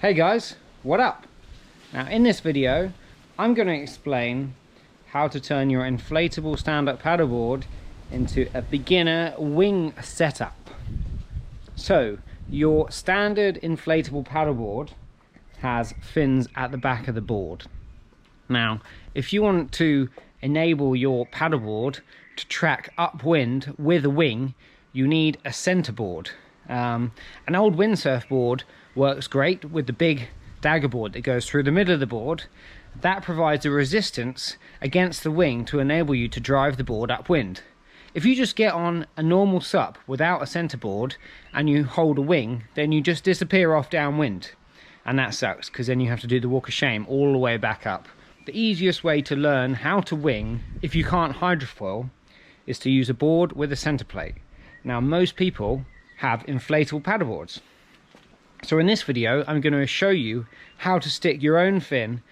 Hey guys, what up? Now in this video I'm going to explain how to turn your inflatable stand-up paddleboard into a beginner wing setup. So your standard inflatable paddleboard has fins at the back of the board. Now if you want to enable your paddleboard to track upwind with a wing, you need a centerboard. An old windsurf board works great with the big dagger board that goes through the middle of the board. That provides a resistance against the wing to enable you to drive the board upwind. If you just get on a normal SUP without a centerboard and you hold a wing, then you just disappear off downwind, and that sucks because then you have to do the walk of shame all the way back up. The easiest way to learn how to wing if you can't hydrofoil is to use a board with a center plate. Now most people have inflatable paddleboards. So in this video, I'm going to show you how to stick your own fin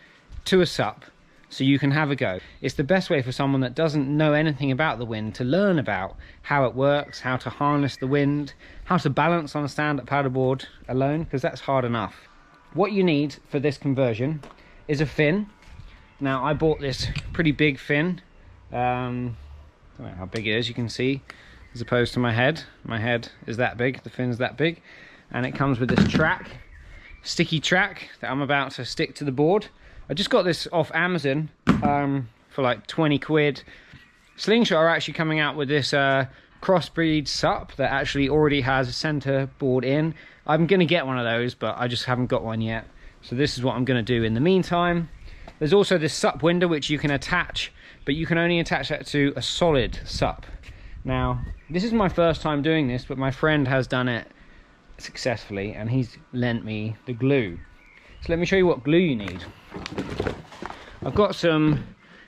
to a SUP so you can have a go. It's the best way for someone that doesn't know anything about the wind to learn about how it works, how to harness the wind, how to balance on a stand-up paddleboard alone, because that's hard enough. What you need for this conversion is a fin. Now I bought this pretty big fin. I don't know how big it is, you can see, as opposed to my head. My head is that big, the fin's that big. And it comes with this track, sticky track that I'm about to stick to the board. I just got this off Amazon for like 20 quid. Slingshot are actually coming out with this crossbreed SUP that actually already has a center board in. I'm gonna get one of those, but I just haven't got one yet. So this is what I'm gonna do in the meantime. There's also this SUP window which you can attach, but you can only attach that to a solid SUP. Now, this is my first time doing this, but my friend has done it successfully and he's lent me the glue. So let me show you what glue you need. I've got some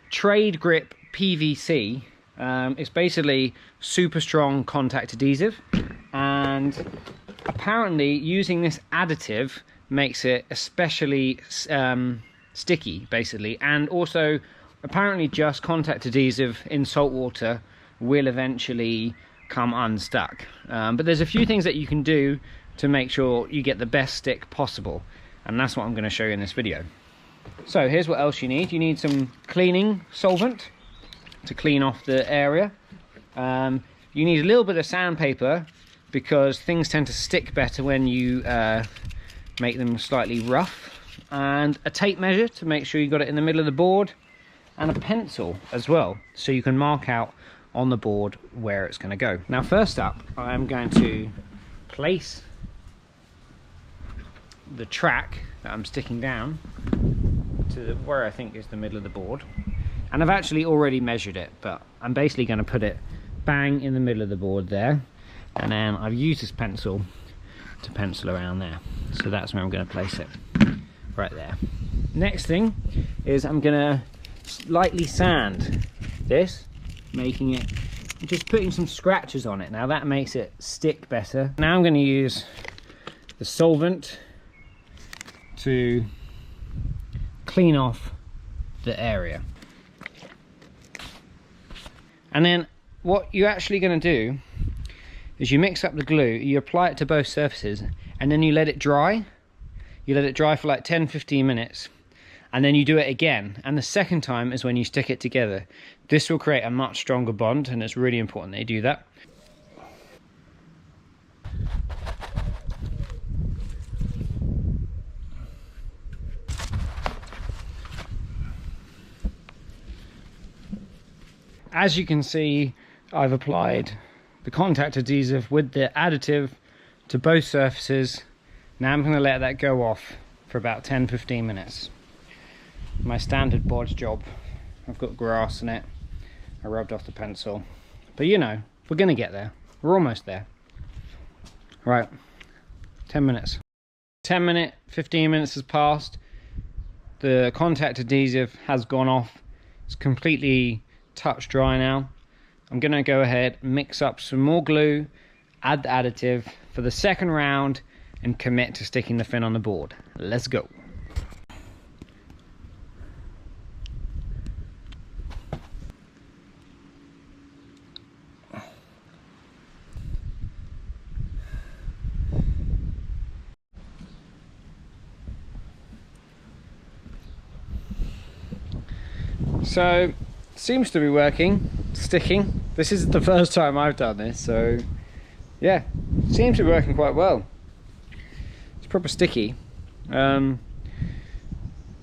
trade grip PVC. It's basically super strong contact adhesive, and apparently using this additive makes it especially sticky basically, and also apparently just contact adhesive in salt water will eventually come unstuck. But there's a few things that you can do to make sure you get the best stick possible, and that's what I'm going to show you in this video. So here's what else you need. You need some cleaning solvent to clean off the area. You need a little bit of sandpaper because things tend to stick better when you make them slightly rough, and a tape measure to make sure you got it in the middle of the board, and a pencil as well so you can mark out on the board where it's going to go. Now first up, I'm going to place the track that I'm sticking down to where I think is the middle of the board, and I've actually already measured it, but I'm basically going to put it bang in the middle of the board there, and then I've used this pencil to pencil around there, so that's where I'm going to place it, right there. Next thing is I'm going to lightly sand this, making it, just putting some scratches on it. Now that makes it stick better. Now I'm going to use the solvent to clean off the area. And then what you're actually going to do is you mix up the glue, you apply it to both surfaces, and then you let it dry. You let it dry for like 10-15 minutes, and then you do it again, and the second time is when you stick it together. This will create a much stronger bond, and it's really important that you do that. As you can see, I've applied the contact adhesive with the additive to both surfaces. Now I'm going to let that go off for about 10-15 minutes. My standard bodge job. I've got grass in it. I rubbed off the pencil. But you know, we're going to get there. We're almost there. Right, 10 minutes. 15 minutes has passed. The contact adhesive has gone off. It's completely touch dry now. I'm going to go ahead, mix up some more glue, add the additive for the second round, and commit to sticking the fin on the board. Let's go. So, seems to be working, sticking. This is the first time I've done this, so yeah, seems to be working quite well. It's proper sticky. It's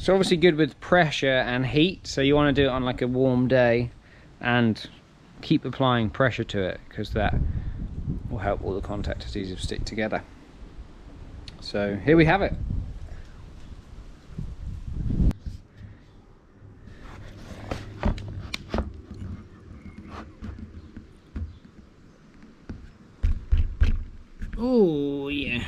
obviously good with pressure and heat, so you want to do it on like a warm day and keep applying pressure to it, because that will help all the contact adhesives stick together. So here we have it. Oh yeah.